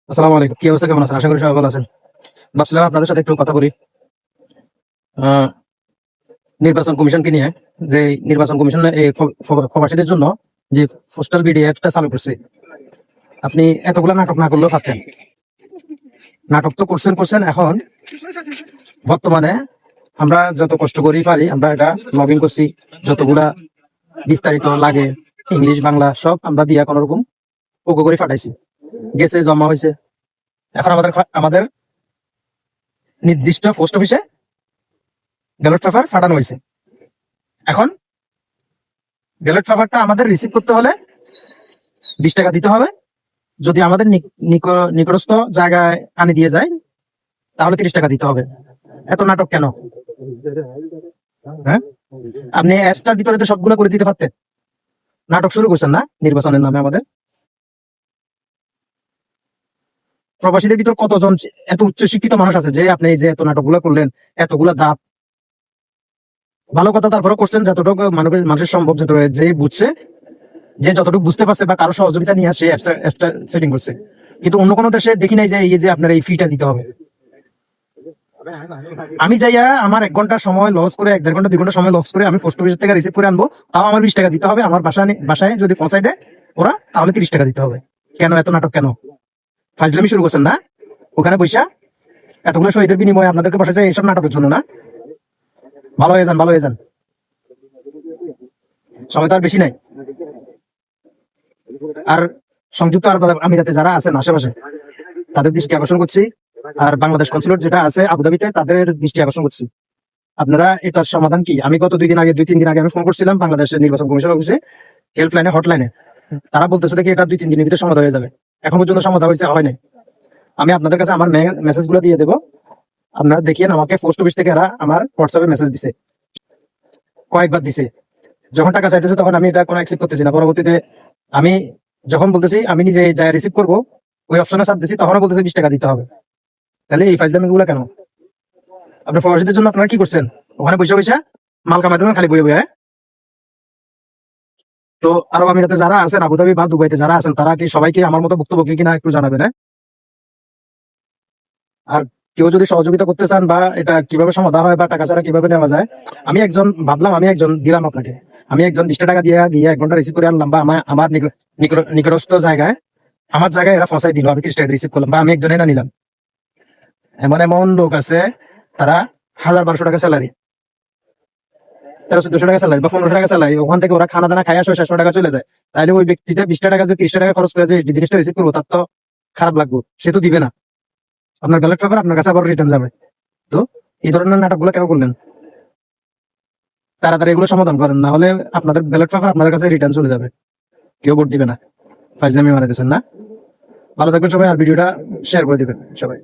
আসসালামু আলাইকুম। কি অবস্থা, কেমন আছেন? আশা করি সবাই ভালো আছেন। ভাবছিলাম আপনাদের সাথে একটু কথা বলি আহ, নির্বাচন কমিশনকে নিয়ে। যে নির্বাচন কমিশন এই প্রবাসীদের জন্য যে পোস্টাল বিডি অ্যাপটা চালু করছে, আপনি এতগুলা নাটক না করলেও পারতেন। নাটক তো করছেন করছেন, এখন বর্তমানে আমরা যত কষ্ট করি পারি আমরা এটা লগ ইন করছি, যতগুলা বিস্তারিত লাগে ইংলিশ বাংলা সব আমরা দিয়া কোন রকম ওকে করে ফাটাইছি, গেছে জমা হয়েছে। এখন আমাদের নির্দিষ্ট পোস্ট অফিসে ব্যালট পেপার ফাটানো হয়েছে। এখন ব্যালট পেপারটা আমাদের রিসিভ করতে হলে 20 টাকা দিতে হবে। যদি আমাদের নিকটস্থ জায়গায় আনি দিয়ে যায় তাহলে 30 টাকা দিতে হবে। এত নাটক কেন? হ্যাঁ, আপনি অ্যাপসটার ভিতরে তো সবগুলো করে দিতে পারতেন। নাটক শুরু করছেন না নির্বাচনের নামে। আমাদের প্রবাসীদের ভিতর কতজন এত উচ্চ শিক্ষিত মানুষ আছে যে আপনি এই যে এত নাটকগুলো করলেন, এতগুলা ধাপ, ভালো কথা তারপরে করছেন যতটুকু মানুষের সম্ভব, যত যে বুঝছে, যে যতটুকু বুঝতে পারছে বা কারো সহযোগিতা নিয়ে আসে অ্যাপসটা সেটিং করছে। কিন্তু অন্য কোনো দেশে দেখি নাই যে এই যে আপনার এই ফিটা দিতে হবে। আমি যাইয়া আমার 1 ঘন্টা সময় লস করে, 1-1.5 ঘন্টা 2 ঘন্টা সময় লস করে আমি পোস্ট অফিস থেকে রিসিভ করে আনবো, তাও আমার 20 টাকা দিতে হবে। আমার বাসায় যদি পৌঁছায় দেয় ওরা, তাহলে 30 টাকা দিতে হবে। কেন এত নাটক কেন? ফাজলামি শুরু করছেন না ওখানে বৈশা? এতগুলো শহীদের বিনিময়ে আপনাদেরকে বসে যায় এইসব নাটকের জন্য না? ভালো হয়ে যান, ভালো হয়ে যান, সময় তো আর বেশি নাই। আর সংযুক্ত আরব আমিরাতে যারা আছেন আশেপাশে তাদের দৃষ্টি আকর্ষণ করছি, আর বাংলাদেশ কনসুলেট যেটা আছে আবুধাবিতে তাদের দৃষ্টি আকর্ষণ করছি। আপনারা এটার সমাধান কি? আমি গত 2-3 দিন আগে আমি ফোন করছিলাম বাংলাদেশের নির্বাচন কমিশন অফিসে, হেল্পলাইনে, হটলাইনে। তারা বলতেছে দেখি এটা 2-3 দিনের ভিতরে সমাধান হয়ে যাবে। এখন পর্যন্ত সমাধান হয়েছে হয় নাই। আমি আপনাদের কাছে আমার মেসেজ গুলো দিয়ে দেবো, আপনারা দেখিয়েন। আমাকে পোস্ট অফিস থেকে এরা আমার হোয়াটসঅ্যাপে মেসেজ দিছে, কয়েকবার দিছে। যখন টাকা চাইতেছে তখন আমি এটা কোনো অ্যাকসেপ্ট করতেছি না। পরবর্তীতে আমি যখন বলতেছি আমি নিজে যাই রিসিভ করবো, ওই অপশনে চাপ দিছি, তখনও বলতেছে 20 টাকা দিতে হবে। তাহলে এই ফাইজলামি গুলো কেন? আপনার প্রবাসীদের জন্য আপনারা কি করছেন? ওখানে বসে বসে মাল কামাইতেছেন খালি বইয়ে বইয়ে। তো আরব আমিরাতে যারা আছেন, আবুধাবি বা দুবাইতে যারা আছেন, তারা কি সবাইকে আমার মতো বক্তব্য কিনা একটু জানাবেন। আর কেউ যদি সহযোগিতা করতে চান বা এটা কিভাবে সমাধান হয় বা টাকা ছাড়া কিভাবে নেওয়া যায়, আমি একজন ভাবলাম, আমি একজন দিলাম আপনাকে। আমি একজন 20 টাকা দিয়ে গিয়ে 1 ঘন্টা রিসিভ করে আনলাম, বা আমার নিকটস্থ জায়গায়, আমার জায়গায় এরা ফসাই দিল, আমি 30 টাকা রিসিভ করলাম, বা আমি একজনে না নিলাম। এমন এমন লোক আছে তারা 1000-1200 টাকা স্যালারি, 1300-1400 টাকা স্যালারি বা 1500 টাকা স্যালারি, ওখান থেকে ওরা খানা দানা খাইয়া 600-700 টাকা চলে যায়। তাহলে ওই ব্যক্তিটা 20 টাকা যে 30 টাকা খরচ করে যে জিনিসটা রিসিভ করবো, তার তো খারাপ লাগবে, সে তো দিবে না। আপনার ব্যালট পেপার আপনার কাছে আবার রিটার্ন যাবে। তো এই ধরনের নাটকগুলো কেন করলেন? তাড়াতাড়ি এগুলো সমাধান করেন, না হলে আপনাদের ব্যালট পেপার আপনাদের কাছে রিটার্ন চলে যাবে, কেউ ভোট দিবে না। ফাজলামি মারাইতেছেন না? ভালো থাকবেন সবাই, আর ভিডিওটা শেয়ার করে দিবেন সবাই।